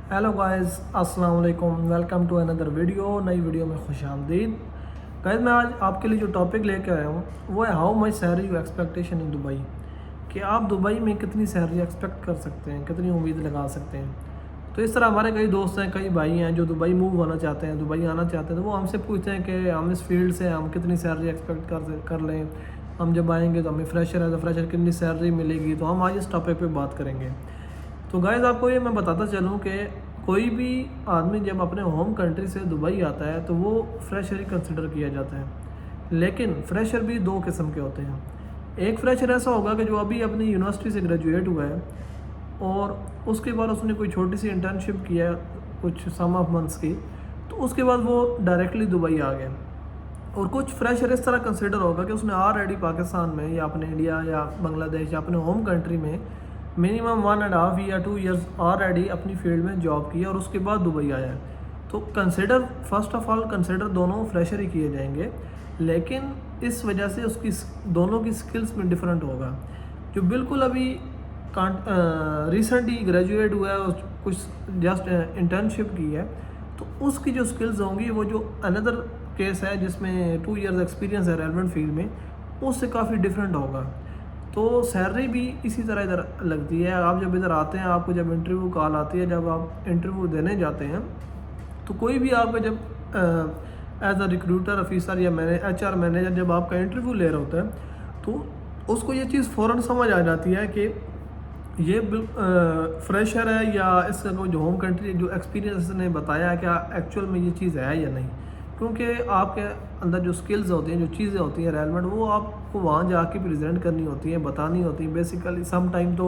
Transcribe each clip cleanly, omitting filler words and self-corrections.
Hello guys, अस्सलाम वालेकुम। Welcome to another video. नई वीडियो में खुश आमदीद। गाइस, मैं आज आपके लिए जो टॉपिक लेकर आया हूँ वो है how much salary you expectation in Dubai. कि आप दुबई में कितनी सैलरी एक्सपेक्ट कर सकते हैं, कितनी उम्मीद लगा सकते हैं। तो इस तरह हमारे कई दोस्त हैं, कई भाई हैं जो दुबई मूव होना चाहते हैं, दुबई आना चाहते हैं। तो वो हमसे पूछते हैं कि हम इस फील्ड से हम कितनी सैलरी एक्सपेक्ट कर लें। हम जब आएंगे तो हमें फ्रेशर है तो फ्रेशर कितनी सैलरी मिलेगी। तो हम आज इस टॉपिक पे बात करेंगे। तो गाइस, आपको ये मैं बताता चलूँ कि कोई भी आदमी जब अपने होम कंट्री से दुबई आता है तो वो फ्रेशर ही कंसिडर किया जाता है। लेकिन फ्रेशर भी दो किस्म के होते हैं। एक फ्रेशर ऐसा होगा कि जो अभी अपनी यूनिवर्सिटी से ग्रेजुएट हुआ है और उसके बाद उसने कोई छोटी सी इंटर्नशिप किया कुछ सम ऑफ मंथ्स की, तो उसके बाद वो डायरेक्टली दुबई आ गए। और कुछ फ्रेशर इस तरह कंसिडर होगा कि उसने ऑलरेडी पाकिस्तान में या अपने इंडिया या बांग्लादेश या अपने होम कंट्री में मिनिमम 1.5 या 2 ईयर्स ऑलरेडी अपनी फील्ड में जॉब की और उसके बाद दुबई आया है। तो consider first of all consider दोनों फ्रेशर ही किए जाएंगे। लेकिन इस वजह से उसकी दोनों की स्किल्स में डिफरेंट होगा। जो बिल्कुल अभी रिसेंटली ग्रेजुएट हुआ है और कुछ जस्ट इंटर्नशिप की है, तो उसकी जो स्किल्स होंगी वो जो अनदर केस है जिसमें 2 ईयर्स एक्सपीरियंस है रेलेवेंट फील्ड में, उससे काफ़ी डिफरेंट होगा। तो सैलरी भी इसी तरह इधर लगती है। आप जब इधर आते हैं, आपको जब इंटरव्यू कॉल आती है, जब आप इंटरव्यू देने जाते हैं, तो कोई भी आपका जब एज अ रिक्रूटर ऑफिसर या HR मैनेजर जब आपका इंटरव्यू ले रहा होता है तो उसको ये चीज़ फ़ौरन समझ आ जाती है कि ये फ्रेशर है या इसका कोई जो होम कंट्री जो एक्सपीरियंस ने बताया है क्या एक्चुअल में ये चीज़ है या नहीं। क्योंकि आपके अंदर जो स्किल्स होती हैं, जो चीज़ें होती हैं रेलेवेंट, वो आपको वहाँ जाके प्रेजेंट करनी होती हैं, बतानी होती हैं। बेसिकली सम टाइम तो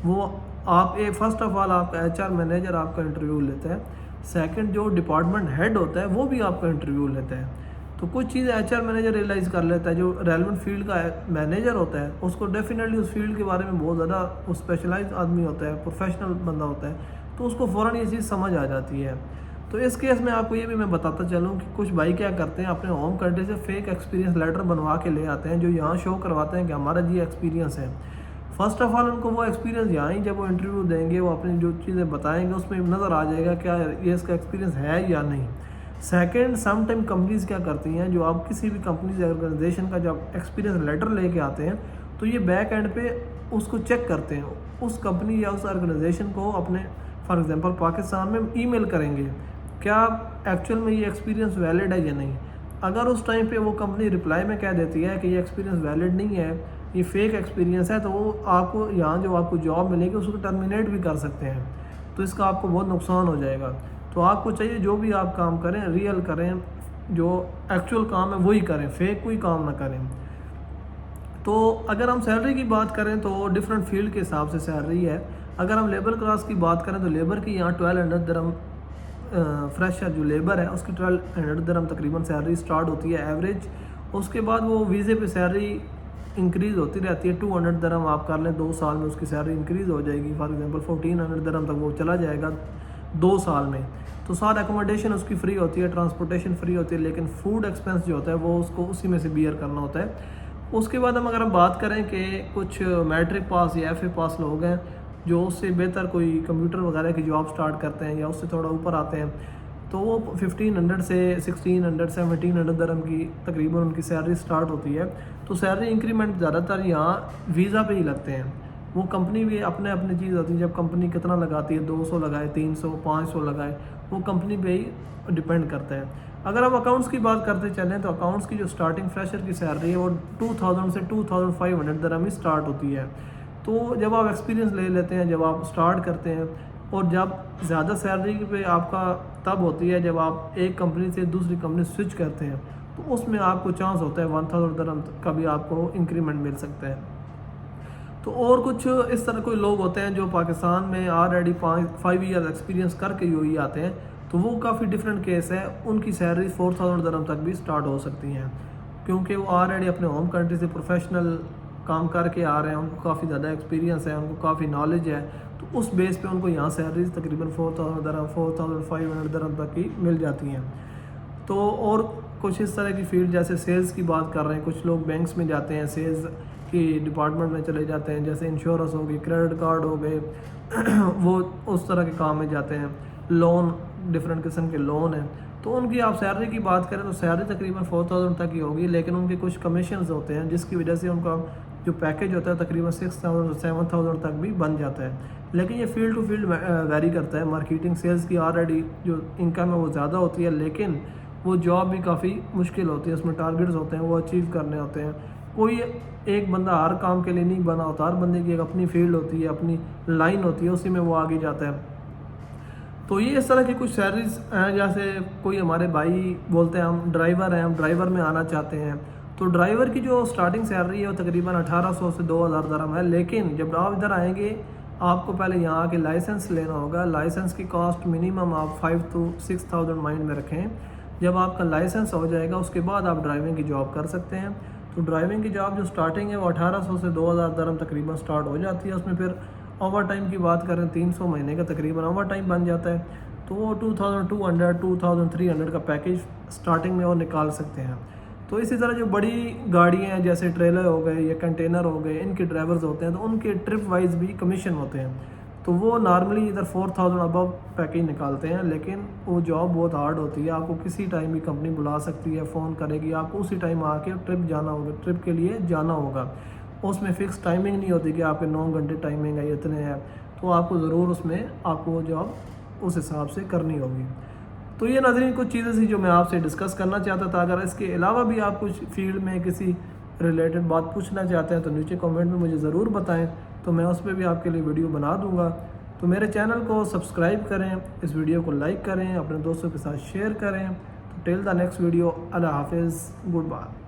वो आप फर्स्ट ऑफ ऑल आपका HR मैनेजर आपका इंटरव्यू लेता है। सेकंड, जो डिपार्टमेंट हेड होता है वो भी आपका इंटरव्यू लेता है। तो कुछ चीज़ें HR मैनेजर रियलाइज़ कर लेता है। जो रेलेवेंट फील्ड का मैनेजर होता है उसको डेफिनेटली उस फील्ड के बारे में बहुत ज़्यादा वो स्पेशलाइज आदमी होता है, प्रोफेशनल बंदा होता है, तो उसको फ़ौरन ये चीज़ समझ आ जाती है। तो इस केस में आपको ये भी मैं बताता चलूँ कि कुछ भाई क्या करते हैं, अपने होम कंट्री से फेक एक्सपीरियंस लेटर बनवा के ले आते हैं, जो यहाँ शो करवाते हैं कि हमारा ये एक्सपीरियंस है। फर्स्ट ऑफ ऑल उनको वो एक्सपीरियंस यहाँ ही जब वो इंटरव्यू देंगे, वो अपनी जो चीज़ें बताएंगे उसमें नज़र आ जाएगा क्या ये इसका एक्सपीरियंस है या नहीं। सेकंड, सम टाइम कंपनीज़ क्या करती हैं, जो आप किसी भी कंपनी ऑर्गेनाइजेशन का जब एक्सपीरियंस लेटर लेके आते हैं तो ये बैक एंड पे उसको चेक करते हैं, उस कंपनी या उस ऑर्गेनाइजेशन को अपने फॉर एग्जांपल पाकिस्तान में ईमेल करेंगे क्या एक्चुअल में ये एक्सपीरियंस वैलिड है या नहीं। अगर उस टाइम पे वो कंपनी रिप्लाई में कह देती है कि ये एक्सपीरियंस वैलिड नहीं है, ये फेक एक्सपीरियंस है, तो वो आपको यहाँ जो आपको जॉब मिलेगी उसको टर्मिनेट भी कर सकते हैं। तो इसका आपको बहुत नुकसान हो जाएगा। तो आपको चाहिए जो भी आप काम करें रियल करें, जो एक्चुअल काम है वही करें, फेक कोई काम ना करें। तो अगर हम सैलरी की बात करें तो डिफरेंट फील्ड के हिसाब से सैलरी है। अगर हम लेबर क्लास की बात करें तो लेबर की यहाँ 1200 दिरहम, फ्रेशर जो लेबर है उसकी 1200 दिरहम तकरीबन सैलरी स्टार्ट होती है एवरेज। उसके बाद वो वीज़े पे सैलरी इंक्रीज़ होती रहती है। 200 दिरहम आप कर लें, 2 साल में उसकी सैलरी इंक्रीज़ हो जाएगी। फॉर एग्जांपल 1400 दिरहम तक वो चला जाएगा 2 साल में। तो सारा एकोमोडेशन उसकी फ्री होती है, ट्रांसपोर्टेशन फ्री होती है, लेकिन फूड एक्सपेंस जो होता है वो उसको उसी में से बियर करना होता है। उसके बाद अगर हम बात करें कि कुछ मैट्रिक पास या FA पास लोग हैं जो उससे बेहतर कोई कंप्यूटर वगैरह की जॉब स्टार्ट करते हैं या उससे थोड़ा ऊपर आते हैं, तो वो 1500 से 1600 1700 दिरहम की तकरीबन उनकी सैलरी स्टार्ट होती है। तो सैलरी इंक्रीमेंट ज़्यादातर यहाँ वीज़ा पे ही लगते हैं। वो कंपनी भी अपने अपनी चीज़ होती है, जब कंपनी कितना लगाती है, 200 लगाए, 300 500 लगाए, वो कंपनी पे ही डिपेंड करता है। अगर हम अकाउंट्स की बात करते चलें तो अकाउंट्स की जो स्टार्टिंग फ्रेशर की सैलरी है वो 2000 से 2500 दिरहम ही स्टार्ट होती है। तो जब आप एक्सपीरियंस ले लेते हैं, जब आप स्टार्ट करते हैं, और जब ज़्यादा सैलरी पे आपका तब होती है जब आप एक कंपनी से दूसरी कंपनी स्विच करते हैं, तो उसमें आपको चांस होता है 1000 दिरहम का भी आपको इंक्रीमेंट मिल सकता है। तो और कुछ इस तरह कोई लोग होते हैं जो पाकिस्तान में ऑलरेडी 5 ईयर एक्सपीरियंस करके ही आते हैं, तो वो काफ़ी डिफरेंट केस है। उनकी सैलरी 4000 दिरहम तक भी स्टार्ट हो सकती हैं, क्योंकि वो ऑलरेडी अपने होम कंट्री से प्रोफेशनल काम करके आ रहे हैं, उनको काफ़ी ज़्यादा एक्सपीरियंस है, उनको काफ़ी नॉलेज है। तो उस बेस पे उनको यहाँ सैलरीज तकरीबन 4000 दिरहम 4500 दिरहम तक की मिल जाती हैं। तो और कुछ इस तरह की फील्ड जैसे सेल्स की बात कर रहे हैं, कुछ लोग बैंक्स में जाते हैं, सेल्स की डिपार्टमेंट में चले जाते हैं, जैसे इंश्योरेंस हो गई, क्रेडिट कार्ड हो गए वो उस तरह के काम में जाते हैं। लोन, डिफरेंट किस्म के लोन हैं, तो उनकी आप सैलरी की बात करें तो सैलरी तकरीबन 4000 तक ही होगी, लेकिन उनके कुछ कमीशंस होते हैं जिसकी वजह से उनका जो पैकेज होता है तकरीबन 6000 7000 तक भी बन जाता है। लेकिन ये फील्ड टू फील्ड वेरी करता है। मार्केटिंग सेल्स की ऑलरेडी जो इनकम है वो ज़्यादा होती है, लेकिन वो जॉब भी काफ़ी मुश्किल होती है, उसमें टारगेट्स होते हैं वो अचीव करने होते हैं। कोई एक बंदा हर काम के लिए नहीं बना होता, हर बंदे की एक अपनी फील्ड होती है, अपनी लाइन होती है, उसी में वो आगे जाता है। तो ये इस तरह की कुछ सैलरीज हैं। जैसे कोई हमारे भाई बोलते हैं हम ड्राइवर हैं, हम ड्राइवर में आना चाहते हैं, तो ड्राइवर की जो स्टार्टिंग सैलरी है वो तकरीबन 1800 से 2000 दरहम है। लेकिन जब आप इधर आएंगे आपको पहले यहाँ आके लाइसेंस लेना होगा। लाइसेंस की कॉस्ट मिनिमम आप 5 to 6000 माइंड में रखें। जब आपका लाइसेंस हो जाएगा उसके बाद आप ड्राइविंग की जॉब कर सकते हैं। तो ड्राइविंग की जॉब जो स्टार्टिंग है वो 1800 से 2000 दरहम तकरीबन स्टार्ट हो जाती है। उसमें फिर ओवर टाइम की बात करें 300 महीने का तकरीबन ओवर टाइम बन जाता है, तो वो 2200 2300 का पैकेज स्टार्टिंग में वो निकाल सकते हैं। तो इसी तरह जो बड़ी गाड़ियाँ हैं जैसे ट्रेलर हो गए या कंटेनर हो गए, इनके ड्राइवर्स होते हैं तो उनके ट्रिप वाइज भी कमीशन होते हैं, तो वो नॉर्मली इधर 4000 अबव पैकेज निकालते हैं। लेकिन वो जॉब बहुत हार्ड होती है, आपको किसी टाइम भी कंपनी बुला सकती है, फ़ोन करेगी, आपको उसी टाइम आके ट्रिप जाना होगा, ट्रिप के लिए जाना होगा। उसमें फ़िक्स टाइमिंग नहीं होती कि आपके 9 घंटे टाइमिंग है, इतने हैं, तो आपको ज़रूर उसमें आपको वो जॉब उस हिसाब से करनी होगी। तो ये नाज़रीन कुछ चीज़ें थी जो मैं आपसे डिस्कस करना चाहता था। अगर इसके अलावा भी आप कुछ फील्ड में किसी रिलेटेड बात पूछना चाहते हैं तो नीचे कमेंट में मुझे ज़रूर बताएं, तो मैं उस पर भी आपके लिए वीडियो बना दूंगा। तो मेरे चैनल को सब्सक्राइब करें, इस वीडियो को लाइक करें, अपने दोस्तों के साथ शेयर करें। तो टिल द नेक्स्ट वीडियो, अल्लाह हाफिज़, गुड बाय।